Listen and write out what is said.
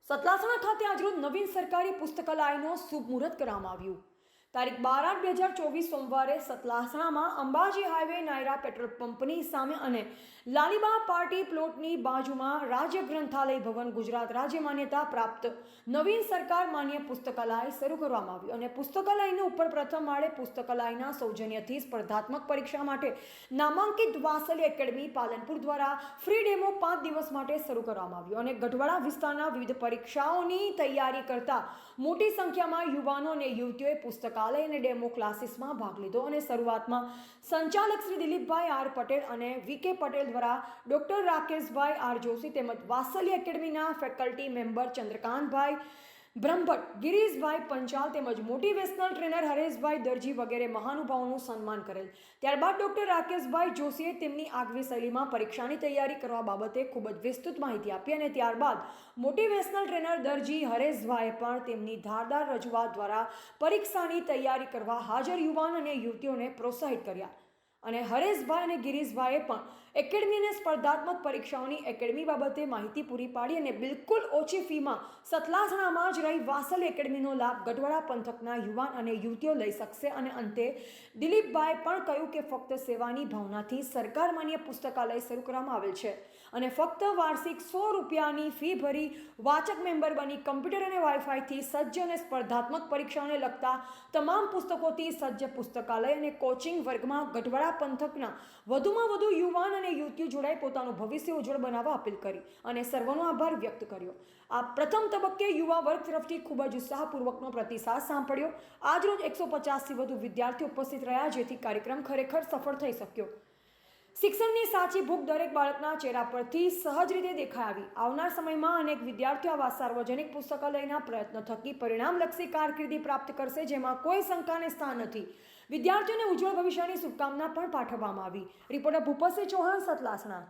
સતલાસણા ખાતે આજરોજ નવીન સરકારી પુસ્તકાલયનો શુભ મુહૂર્ત કરવામાં આવ્યું. તારીખ 12/8/2024 સોમવારે સતલાસણામાં અંબાજી હાઈવે નાયરા પેટ્રોલ પંપની સામે અને લાલીબા પાર્ટી પ્લોટની બાજુમાં રાજ્ય ગ્રંથાલય ભવન ગુજરાત રાજ્ય માન્યતા પ્રાપ્ત નવીન સરકાર માન્ય પુસ્તકાલય શરૂ કરવામાં આવ્યું અને પુસ્તકાલયની ઉપર પ્રથમ માળે પુસ્તકાલયના સૌજન્યથી સ્પર્ધાત્મક પરીક્ષા માટે નામાંકિત વાસલી એકેડમી પાલનપુર દ્વારા ફ્રી ડેમો 5 દિવસ માટે શરૂ કરવામાં આવ્યો અને ગઢવાડા વિસ્તારના વિવિધ પરીક્ષાઓની તૈયારી કરતા મોટી સંખ્યામાં યુવાનો અને યુવતીઓએ પુસ્તકાલય અને ડેમો ક્લાસીસમાં ભાગ લીધો અને શરૂઆતમાં સંચાલક શ્રી દિલીપભાઈ આર પટેલ અને વીકે પટેલ દ્વારા ડોક્ટર રાકેશભાઈ આર જોશી તેમજ વાસલી એકેડમીના ફેકલ્ટી મેમ્બર ચંદ્રકાંતભાઈ બ્રહ્મભટ્ટ, ગિરીશભાઈ પંચાલ તેમજ મોટિવેશનલ ટ્રેનર હરેશભાઈ દરજી વગેરે મહાનુભાવોનું સન્માન કરેલ. ત્યારબાદ ડોક્ટર રાકેશભાઈ જોશીએ તેમની આગવી શૈલીમાં પરીક્ષાની તૈયારી કરવા બાબતે ખૂબ જ વિસ્તૃત માહિતી આપી અને ત્યારબાદ મોટિવેશનલ ટ્રેનર દરજી હરેશભાઈએ પણ તેમની ધારદાર રજૂઆત દ્વારા પરીક્ષાની તૈયારી કરવા હાજર યુવાન અને યુવતીઓને પ્રોત્સાહિત કર્યા અને હરેશભાઈ અને ગિરીશભાઈએ પણ એકેડમી અને સ્પર્ધાત્મક પરીક્ષાઓની એકેડમી બાબતે માહિતી પૂરી પાડી અને બિલકુલ ઓછી ફીમાં સતલાસણામાં જ રહી વાસલી એકેડમીનો લાભ ગઢવાડા પંથકના યુવાન અને યુવતીઓ લઈ શકશે. અને અંતે દિલીપભાઈએ પણ કહ્યું કે ફક્ત સેવાની ભાવનાથી સરકાર માન્ય પુસ્તકાલય શરૂ કરવામાં આવેલ છે અને ફક્ત વાર્ષિક 100 રૂપિયાની ફી ભરી વાચક મેમ્બર બની કમ્પ્યુટર અને વાઈફાઈથી સજ્જ અને સ્પર્ધાત્મક પરીક્ષાઓને લગતા તમામ પુસ્તકોથી સજ્જ પુસ્તકાલય અને કોચિંગ વર્ગમાં ગઢવાડા પંથકના વધુમાં વધુ યુવાન અને યુવતીઓ જોડાઈ પોતાનું ભવિષ્ય ઉજ્જવળ બનાવવા અપીલ કરી અને સર્વનો આભાર વ્યક્ત કર્યો. આ પ્રથમ તબક્કે યુવા વર્ગ તરફથી ખૂબ જ ઉત્સાહપૂર્વકનો પ્રતિસાદ સાંપડ્યો. આજરોજ 150થી વધુ વિદ્યાર્થીઓ ઉપસ્થિત રહ્યા, જેથી કાર્યક્રમ ખરેખર સફળ થઈ શક્યો. શિક્ષણની સાચી ભૂખ દરેક બાળકના ચહેરા પરથી સહજ રીતે દેખાઈ આવી. આવનાર સમયમાં અનેક વિદ્યાર્થીઓ આવા સાર્વજનિક પુસ્તકાલયના પ્રયત્નો થકી પરિણામલક્ષી કારકિર્દી પ્રાપ્ત કરશે, જેમાં કોઈ શંકાને સ્થાન નથી. વિદ્યાર્થીઓને ઉજ્જવળ ભવિષ્યની શુભકામના પણ પાઠવવામાં આવી. રિપોર્ટર ભૂપતસિંહ ચૌહાણ, સતલાસણા.